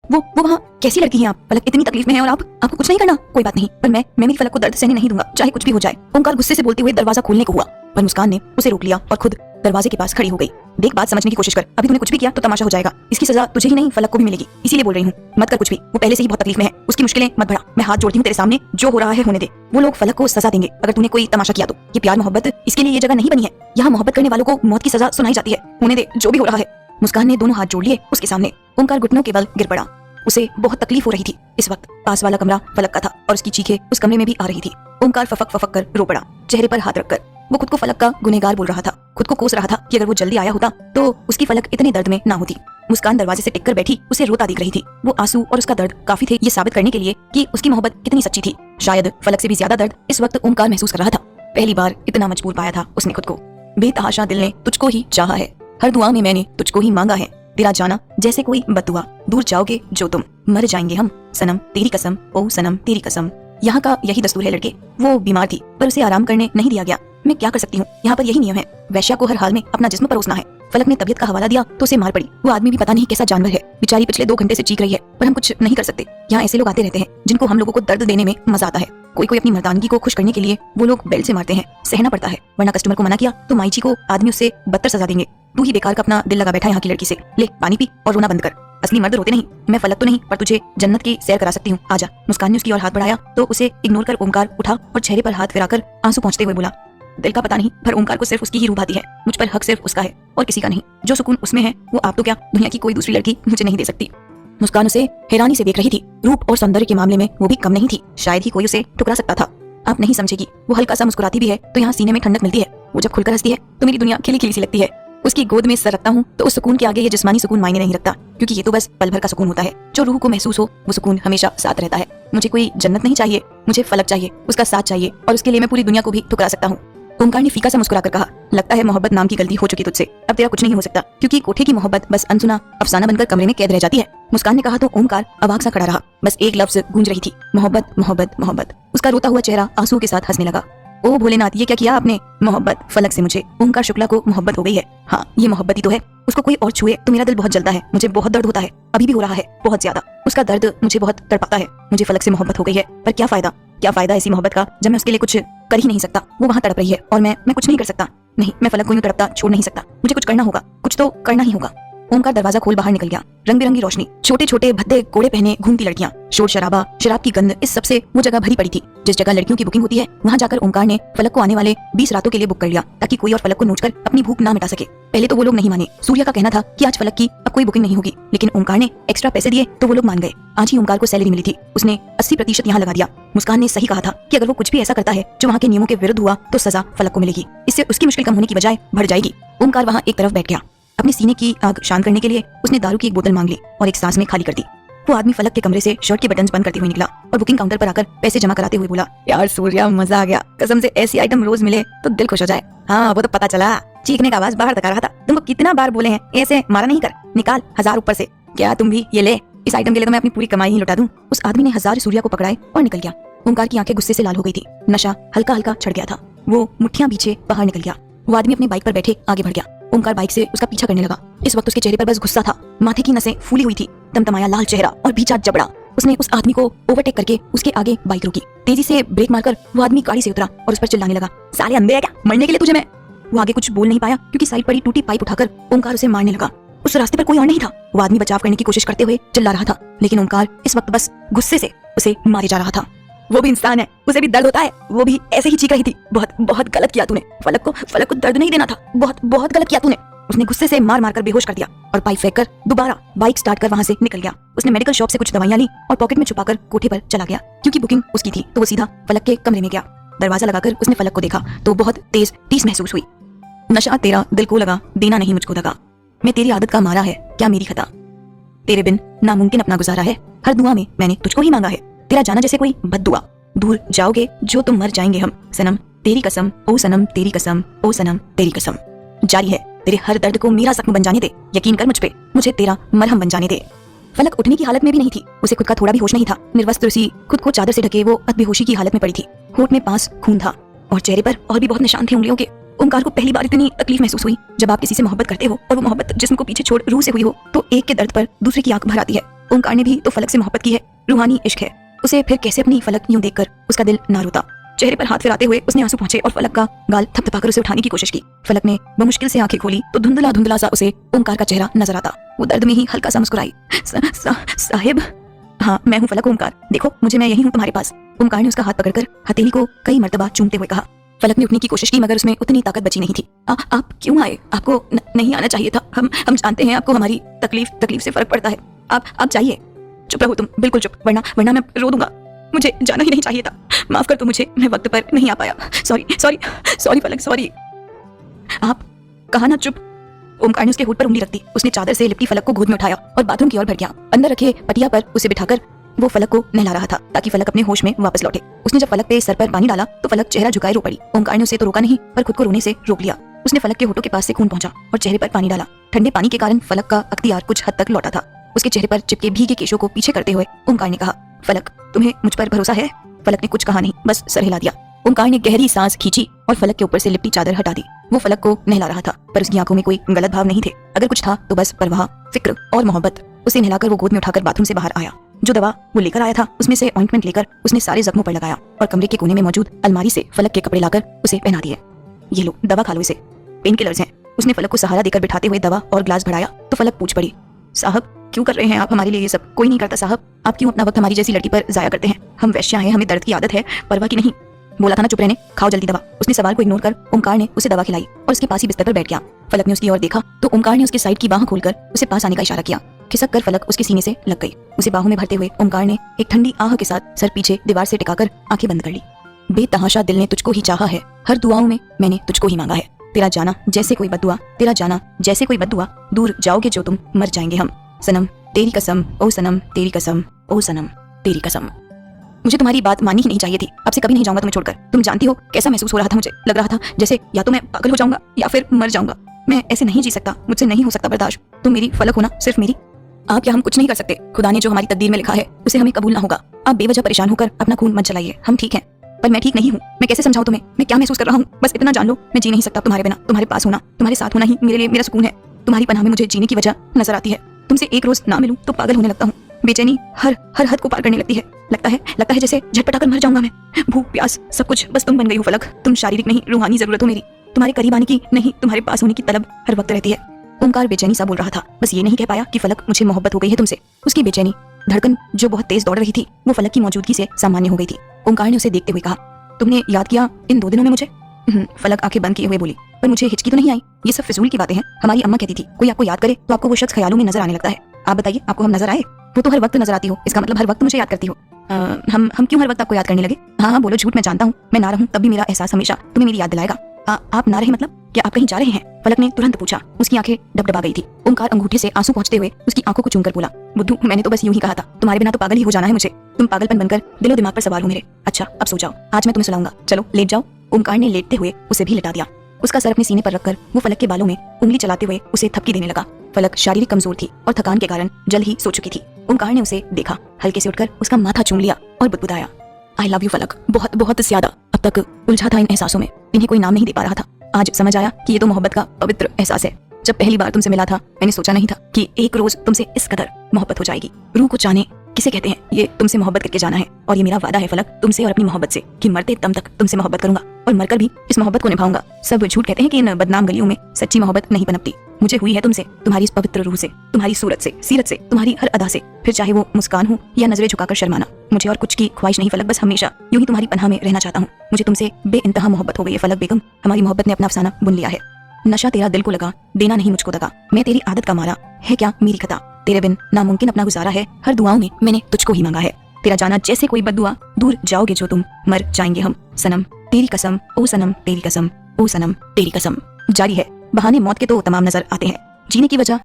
वो वहाँ कैसी लड़की हैं आप? फलक इतनी तकलीफ में है और आपको कुछ नहीं करना? कोई बात नहीं, पर मैं मेरी फलक को दर्द सहने नहीं दूंगा, चाहे कुछ भी हो जाए। ओंकार गुस्से से बोलते हुए दरवाजा खोलने को हुआ, पर मुस्कान ने उसे रोक लिया और खुद दरवाजे के पास खड़ी हो गई। देख, बात समझने की कोशिश कर, अभी तूने कुछ भी किया तो तमाशा हो जाएगा। इसकी सजा तुझे ही नहीं फलक को भी मिलेगी, इसीलिए बोल रही हूँ, मत कर कुछ भी। वो पहले से ही बहुत तकलीफ में है, उसकी मुश्किलें मत बढ़ा। मैं हाथ जोड़ती हूँ तेरे सामने, जो हो रहा है होने दे। वो लोग फलक को सजा देंगे अगर तूने कोई तमाशा किया तो। ये प्यार मोहब्बत, इसके लिए ये जगह नहीं बनी है। यहाँ मोहब्बत करने वालों को मौत की सजा सुनाई जाती है। होने दे जो भी हो रहा है। मुस्कान ने दोनों हाथ जोड़ लिए उसके सामने। ओंकार घुटनों के बल गिर पड़ा। उसे बहुत तकलीफ हो रही थी। इस वक्त पास वाला कमरा फलक का था और उसकी चीखें उस कमरे में भी आ रही थी। ओंकार फफक फफक कर रो पड़ा, चेहरे पर हाथ रखकर। वो खुद को फलक का गुनहगार बोल रहा था, खुद को कोस रहा था कि अगर वो जल्दी आया होता तो उसकी फलक इतने दर्द में ना होती। मुस्कान दरवाजे से टिककर बैठी उसे रोता दिख रही थी। वो आंसू और उसका दर्द काफी थे ये साबित करने के लिए कि उसकी मोहब्बत कितनी सच्ची थी। शायद फलक से भी ज्यादा दर्द इस वक्त ओंकार महसूस कर रहा था। पहली बार इतना मजबूर पाया था उसने खुद को। बेतहाशा दिल ने तुझको ही चाहा है, हर दुआ में मैंने तुझको ही मांगा है। तेरा जाना जैसे कोई बददुआ, दूर जाओगे जो तुम, मर जाएंगे हम सनम तेरी कसम, ओ सनम तेरी कसम। यहाँ का यही दस्तूर है लड़के। वो बीमार थी पर उसे आराम करने नहीं दिया गया। मैं क्या कर सकती हूँ, यहाँ पर यही नियम है। वैश्या को हर हाल में अपना जिस्म परोसना है। फलक ने तबीयत का हवाला दिया तो उसे मार पड़ी। वो आदमी भी पता नहीं कैसा जानवर है, बेचारी पिछले 2 घंटे से चीख रही है, पर हम कुछ नहीं कर सकते। यहाँ ऐसे लोग आते रहते हैं जिनको हम लोगों को दर्द देने में मजा आता है। कोई अपनी मर्दानगी को खुश करने के लिए वो लोग बेल्ट से मारते हैं, सहना पड़ता है, वरना कस्टमर को मना किया तो माई जी को आदमी उससे बदतर सजा देंगे। तू ही बेकार का अपना दिल लगा बैठा यहाँ की लड़की से। ले पानी पी और रोना बंद कर। असली मर्द रोते नहीं। मैं फलक तो नहीं पर तुझे जन्नत की सैर करा सकती हूँ, आजा। मुस्कान ने उसकी ओर हाथ बढ़ाया तो उसे इग्नोर कर ओंकार उठा और चेहरे पर हाथ फिराकर आंसू पोंछते हुए बोला, दिल का पता नहीं पर ओंकार को सिर्फ उसकी ही रूह आती है। मुझ पर हक सिर्फ उसका है और किसी का नहीं। जो सुकून उसमें है वो आप तो क्या दुनिया की कोई दूसरी लड़की मुझे नहीं दे सकती। मुस्कान उसे हैरानी से देख रही थी। रूप और सौंदर्य के मामले में वो भी कम नहीं थी। शायद ही कोई उसे ठुकरा सकता था। आप नहीं समझेगी, वो हल्का सा मुस्कुराती भी है तो यहाँ सीने में ठंडक मिलती है। वो जब खुलकर हंसती है तो मेरी दुनिया खिली खिली सी लगती है। उसकी गोद में सर रखता हूँ तो उस सुकून के आगे ये जिस्मानी सुकून मायने नहीं रखता, क्योंकि ये तो बस पल भर का सुकून होता है। जो रूह को महसूस हो वो सुकून हमेशा साथ रहता है। मुझे कोई जन्नत नहीं चाहिए, मुझे फलक चाहिए, उसका साथ चाहिए, और उसके लिए मैं पूरी दुनिया को भी ठुकरा सकता हूँ। ओंकार ने फीका सा मुस्कुराकर कहा, लगता है मोहब्बत नाम की गलती हो चुकी तुझसे। अब तेरा कुछ नहीं हो सकता, क्योंकि कोठे की मोहब्बत बस अनसुना अफसाना बनकर कमरे में कैद रह जाती है। मुस्कान ने कहा तो ओंकार अवाक सा खड़ा रहा। बस एक लफ्ज गूंज रही थी, मोहब्बत मोहब्बत मोहब्बत। उसका रोता हुआ चेहरा आंसुओं के साथ हंसने लगा। ओ भोलेनाथ, ये क्या किया आपने? मोहब्बत फलक से मुझे, ओंकार शुक्ला को मोहब्बत हो गई है। हाँ, ये मोहब्बत ही तो है। उसको कोई और छुए तो मेरा दिल बहुत जलता है, मुझे बहुत दर्द होता है, अभी भी हो रहा है बहुत ज्यादा। उसका दर्द मुझे बहुत तड़पाता है। मुझे फलक से मोहब्बत हो गई है, पर क्या फायदा? क्या फायदा ऐसी मोहब्बत का जब मैं उसके लिए कुछ कर ही नहीं सकता। वो वहाँ तड़प रही है और मैं कुछ नहीं कर सकता। नहीं, मैं फलक को यूं तड़पता छोड़ नहीं सकता। मुझे कुछ करना होगा, कुछ तो करना ही होगा। ओंकार दरवाजा खोल बाहर निकल गया। रंग बिरंगी रोशनी, छोटे छोटे भद्दे कोड़े पहने घूमती लड़कियां, शोर शराबा, शराब की गंध, इस सबसे वो जगह भरी पड़ी थी। जिस जगह लड़कियों की बुकिंग होती है वहाँ जाकर ओंकार ने फलक को आने वाले 20 रातों के लिए बुक कर लिया, ताकि कोई और फलक को नोचकर अपनी भूख ना मिटा सके। पहले तो वो लोग नहीं माने। सूर्या का कहना था कि आज फलक की अब कोई बुकिंग नहीं होगी, लेकिन ओंकार ने एक्स्ट्रा पैसे दिए तो वो लोग मान गए। आज ही ओंकार को सैलरी मिली थी, उसने 80% यहाँ लगा दिया। मुस्कान ने सही कहा था कि अगर वो कुछ भी ऐसा करता है जो वहाँ के नियमों के विरुद्ध हुआ तो सजा फलक को मिलेगी। इससे उसकी मुश्किल कम होने की बजाय बढ़ जाएगी। ओंकार वहाँ एक तरफ बैठ गया। अपने सीने की आग शांत करने के लिए उसने दारू की एक बोतल मांग ली और एक सांस में खाली कर दी। वो आदमी फलक के कमरे से शर्ट के बटन्स बंद करते हुए निकला और बुकिंग काउंटर पर आकर पैसे जमा कराते हुए बोला, यार सूर्या, मजा आ गया। कसम से ऐसी आइटम रोज मिले तो दिल खुश हो जाए। हाँ, वो तो पता चला, चीखने का आवाज बाहर तक आ रहा था। तुमको कितना बार बोले हैं ऐसे मारा नहीं कर, निकाल 1000 ऊपर से। क्या तुम भी ये ले, इस आइटम के लिए तो मैं अपनी पूरी कमाई ही लुटा दूं। उस आदमी ने 1000 सूर्या को पकड़ाए और निकल गया। ओंकार की आंखें गुस्से से लाल हो गई थी। नशा हल्का हल्का चढ़ गया था। वो मुट्ठियां पीछे बाहर निकल गया। वो आदमी अपने बाइक पर बैठे आगे बढ़ गया। ओंकार बाइक से उसका पीछा करने लगा। इस वक्त उसके चेहरे पर बस गुस्सा था। माथे की नसें फूली हुई थी, तमतमाया लाल चेहरा और भीचा जबड़ा। उसने उस आदमी को ओवरटेक करके उसके आगे बाइक रोकी। तेजी से ब्रेक मारकर वो आदमी गाड़ी से उतरा और उस पर चिल्लाने लगा, साले अंधे है क्या, मरने के लिए तुझे मैं। वो आगे कुछ बोल नहीं पाया क्योंकि साइड पर ही टूटी पाइप उठाकर ओंकार उसे मारने लगा। उस रास्ते पर कोई और नहीं था। वो आदमी बचाव करने की कोशिश करते हुए चिल्ला रहा था, लेकिन ओंकार इस वक्त बस गुस्से से उसे मारे जा रहा था। वो भी इंसान है, उसे भी दर्द होता है। वो भी ऐसे ही चीख रही थी, बहुत बहुत गलत किया तूने। फलक को दर्द नहीं देना था, बहुत बहुत गलत किया तूने। उसने गुस्से से मार मार कर बेहोश कर दिया और पाइप फेंककर दोबारा बाइक स्टार्ट कर वहां से निकल गया। उसने मेडिकल शॉप से कुछ दवाइयां ली और पॉकेट में छुपाकर कोठे पर चला गया। क्योंकि बुकिंग उसकी थी तो वो सीधा फलक के कमरे में गया। दरवाजा लगाकर उसने फलक को देखा तो बहुत तेज टीस महसूस हुई। नशा तेरा दिल को लगा, देना नहीं मुझको दगा। मैं तेरी आदत का मारा है, क्या मेरी खता? तेरे बिन नामुमकिन अपना गुजारा है, हर दुआ में मैंने तुझको ही मांगा है। तेरा जाना जैसे कोई बद्दुआ, दूर जाओगे जो तुम, मर जाएंगे हम सनम तेरी कसम, ओ सनम तेरी कसम, ओ सनम तेरी कसम। जारी है, तेरे हर दर्द को मेरा जख्म बन जाने दे। यकीन कर मुझ पे, मुझे तेरा मरहम बन जाने दे। फलक उठने की हालत में भी नहीं थी। उसे खुद का थोड़ा भी होश नहीं था। निर्वस्त्र सी खुद को चादर से ढके वो अधबेहोशी की हालत में पड़ी थी। होठ में पास खून था और चेहरे पर और भी बहुत निशान थे उंगलियों के। ओंकार को पहली बार इतनी तकलीफ महसूस हुई। जब आप किसी से मोहब्बत करते हो और वो मोहब्बत जिस्म को पीछे छोड़ रूह से हुई हो तो एक के दर्द पर दूसरे की आंख भर आती है। ओंकार ने भी तो फलक से मोहब्बत की है, रूहानी इश्क है। उसे फिर कैसे अपनी फलक यूं देखकर उसका दिल ना रोता। चेहरे पर हाथ फिराते हुए उसने आंसू पोंछे और फलक का गाल थपथपाकर उसे उठाने की कोशिश की। फलक ने बमुश्किल से आंखें खोली तो धुंधला धुंधला सा उसे ओंकार का चेहरा नजर आता। वो दर्द में ही हल्का सा मुस्कुराई। साहिब। हाँ, मैं हूँ फलक। ओंकार देखो मुझे, मैं यही हूँ तुम्हारे पास। ओंकार ने उसका हाथ पकड़कर हथेली को कई मर्तबा चूमते हुए कहा। फलक ने उठने की कोशिश की मगर उसमें उतनी ताकत बची नहीं थी। आप क्यों आए? आपको नहीं आना चाहिए था। हम जानते हैं आपको हमारी तकलीफ से फर्क पड़ता है। आप जाइए। चुप रहो तुम, बिल्कुल चुप, वरना मैं रो दूंगा। मुझे जाना ही नहीं चाहिए था। माफ कर दो मुझे, मैं वक्त पर नहीं आ पाया। सॉरी फलक, सॉरी। आप कहा ना चुप। ओंकार ने उसके होठ पर उंगली रख दी। उसने चादर से लिपटी फलक को गोद में उठाया और बाथरूम की ओर भर गया। अंदर रखे पटिया पर उसे बिठाकर वो फलक को नहला रहा था ताकि फलक अपने होश में वापस लौटे। उसने जब फलक पे सर पर पानी डाला तो फलक चेहरा झुकाए रो पड़ी। ओंकार ने उसे तो रोका नहीं पर खुद को रोने से रोक लिया। उसने फलक के होठों के पास से खून पहुंचा और चेहरे पर पानी डाला। ठंडे पानी के कारण फलक का अख्तियार कुछ हद तक लौटा था। उसके चेहरे पर चिपके भीगे केशों को पीछे करते हुए ओंकार ने कहा, फलक तुम्हें मुझ पर भरोसा है? फलक ने कुछ कहा नहीं, बस सर हिला दिया। ओंकार ने गहरी सांस खींची और फलक के ऊपर से लिपटी चादर हटा दी। वो फलक को नहला रहा था पर उसकी आंखों में कोई गलत भाव नहीं थे। अगर कुछ था तो बस परवाह, फिक्र और मोहब्बत। उसे नहलाकर वो गोद में उठाकर बाथरूम से बाहर आया। जो दवा वो लेकर आया था उसमें से ऑइंटमेंट लेकर उसने सारे जख्मों पर लगाया और कमरे के कोने में मौजूद अलमारी से फलक के कपड़े लाकर उसे पहना दिए। ये लो, दवा खा लो, इसे पेन किलर्स हैं। उसने फलक को सहारा देकर बिठाते हुए दवा और ग्लास बढ़ाया तो फलक पूछ पड़ी, साहब क्यों कर रहे हैं आप हमारे लिए ये सब? कोई नहीं करता साहब। आप क्यों अपना वक्त हमारी जैसी लड़की पर जाया करते हैं? हम वैश्या हैं, हमें दर्द की आदत है, परवाह की नहीं। बोला था ना चुप रहने, खाओ जल्दी दवा। उसने सवाल को इग्नोर कर ओंकार ने उसे दवा खिलाई और उसके पास ही बिस्तर पर बैठ गया। फलक ने उसकी ओर देखा तो ओंकार ने उसके साइड की बाह खोलकर उसे पास आने का इशारा किया। खिसक कर फलक उसके सीने से लग गई। उसे बाहों में भरते हुए ओंकार ने एक ठंडी आह के साथ सर पीछे दीवार से टिकाकर आंखें बंद कर ली। बेतहाशा दिल ने तुझको ही चाहा है, हर दुआओं में मैंने तुझको ही मांगा है। तेरा जाना जैसे कोई बद्दुआ, तेरा जाना जैसे कोई बद्दुआ, दूर जाओगे जो तुम मर जाएंगे हम। सनम तेरी कसम, ओ सनम तेरी कसम, ओ सनम तेरी कसम। मुझे तुम्हारी बात माननी ही नहीं चाहिए थी। अब से कभी नहीं जाऊंगा तुम्हें छोड़कर। तुम जानती हो कैसा महसूस हो रहा था मुझे। लग रहा था जैसे या तो मैं पागल हो जाऊंगा या फिर मर जाऊंगा। मैं ऐसे नहीं जी सकता, मुझसे नहीं हो सकता बर्दाश्त। तुम मेरी फलक होना, सिर्फ मेरी। आप या हम कुछ नहीं कर सकते। खुदा ने जो हमारी तकदीर में लिखा है उसे हमें कबूल ना होगा। आप बेवजह परेशान होकर अपना खून मत चलाइए। हम ठीक हैं पर मैं ठीक नहीं हूँ। मैं कैसे समझाऊं तुम्हें मैं क्या महसूस कर रहा हूँ? बस इतना जान लो, मैं जी नहीं सकता तुम्हारे बिना। तुम्हारे पास होना, तुम्हारे साथ होना ही मेरे लिए मेरा सुकून है। तुम्हारी पनाह में मुझे जीने की वजह नजर आती है। तुमसे एक रोज ना मिलूं तो पागल होने लगता हूँ। बेचैनी हर हद को पार करने लगती है। लगता है जैसे झटपटाकर मर जाऊंगा मैं। भूख प्यास सब कुछ बस तुम बन गई हो फलक। तुम शारीरिक नहीं रूहानी जरूरत हो मेरी। तुम्हारे करीब आने की नहीं, तुम्हारे पास होने की तलब हर वक्त रहती है। ओंकार बेचैनी सा बोल रहा था, बस ये नहीं कह पाया कि फलक मुझे मोहब्बत हो गई है तुमसे। उसकी बेचैनी धड़कन जो बहुत तेज दौड़ रही थी वो फलक की मौजूदगी से सामान्य हो गई थी। ओंकार ने उसे देखते हुए कहा, तुमने याद किया इन 2 दिनों में मुझे? फलक आंखें बंद किए हुए बोली, पर मुझे हिचकी तो नहीं आई। ये सब फिजूल की बातें हैं। हमारी अम्मा कहती थी कोई आपको याद करे तो आपको वो शख्स ख्यालों में नजर आने लगता है। आप बताइए, आपको हम नजर आए? वो तो हर वक्त नजर आती हो, इसका मतलब हर वक्त मुझे याद करती हो। हम क्यों हर वक्त आपको याद करने लगे? हाँ बोलो, झूठ मैं जानता हूँ। मैं ना रहूं तब भी मेरा एहसास हमेशा तुम्हें मेरी याद दिलाएगा। आप ना रहे मतलब? क्या आप कहीं जा रहे हैं? फलक ने तुरंत पूछा। उसकी आंखें डबडबा गई थी। ओंकार अंगूठे से आंसू पहुंचते हुए उसकी आंखों को चूमकर बोला, बुद्धू मैंने तो बस यूं ही कहा था, तुम्हारे बिना तो पागल ही हो जाना है मुझे। तुम पागलपन बनकर दिलो दिमाग पर सवार हो मेरे। अच्छा अब सो जाओ, आज मैं तुम्हें सुलाऊंगा। चलो लेट जाओ। ओंकार ने लेटते हुए उसे भी लिटा दिया। उसका सर अपने सीने पर रखकर वो फलक के बालों में उंगली चलाते हुए उसे थपकी देने लगा। फलक शारीरिक कमजोर थी और थकान के कारण जल्द ही सो चुकी थी। ओंकार ने उसे देखा, हल्के से उठकर उसका माथा चूम लिया और बुदबुदाया, आई लव यू फलक, बहुत बहुत ज्यादा। अब तक उलझा था इन एहसासों में, इन्हें कोई नाम नहीं दे पा रहा था। आज समझ आया कि ये तो मोहब्बत का पवित्र एहसास है। जब पहली बार तुमसे मिला था मैंने सोचा नहीं था कि एक रोज तुमसे इस कदर मोहब्बत हो जाएगी। रूह को जाने किसे कहते हैं, ये तुमसे मोहब्बत करके जाना है। और ये मेरा वादा है फलक, तुमसे और अपनी मोहब्बत से, कि मरते दम तक तुमसे मोहब्बत करूंगा और मरकर भी इस मोहब्बत को निभाऊंगा। सब झूठ कहते हैं कि इन बदनाम गलियों में सच्ची मोहब्बत नहीं पनपती। मुझे हुई है तुमसे, तुम्हारी इस पवित्र रूह से, तुम्हारी सूरत से, सीरत से, तुम्हारी हर अदा से, फिर चाहे वो मुस्कान हो या नजरें झुकाकर शर्माना। मुझे और कुछ की ख्वाहिश नहीं फलक, बस हमेशा यूं ही तुम्हारी पनाह में रहना चाहता हूँ। मुझे तुमसे बेइंतहा मोहब्बत हो गई है फलक बेगम। हमारी मोहब्बत ने अपना अफसाना बुन लिया है। नशा तेरा दिल को लगा, देना नहीं मुझको दगा। मैं तेरी आदत का मारा है क्या मेरी खता, तेरे बिन नामुमकिन अपना गुजारा है। हर दुआओं में मैंने तुझको ही मांगा है। तेरा जाना जैसे कोई बद्दुआ, दूर जाओगे जो तुम मर जाएंगे हम। सनम तेरी कसम, ओ सनम तेरी कसम, ओ सनम तेरी कसम। जारी है, बहाने मौत के तो तमाम नजर आते हैं, जीने की वजह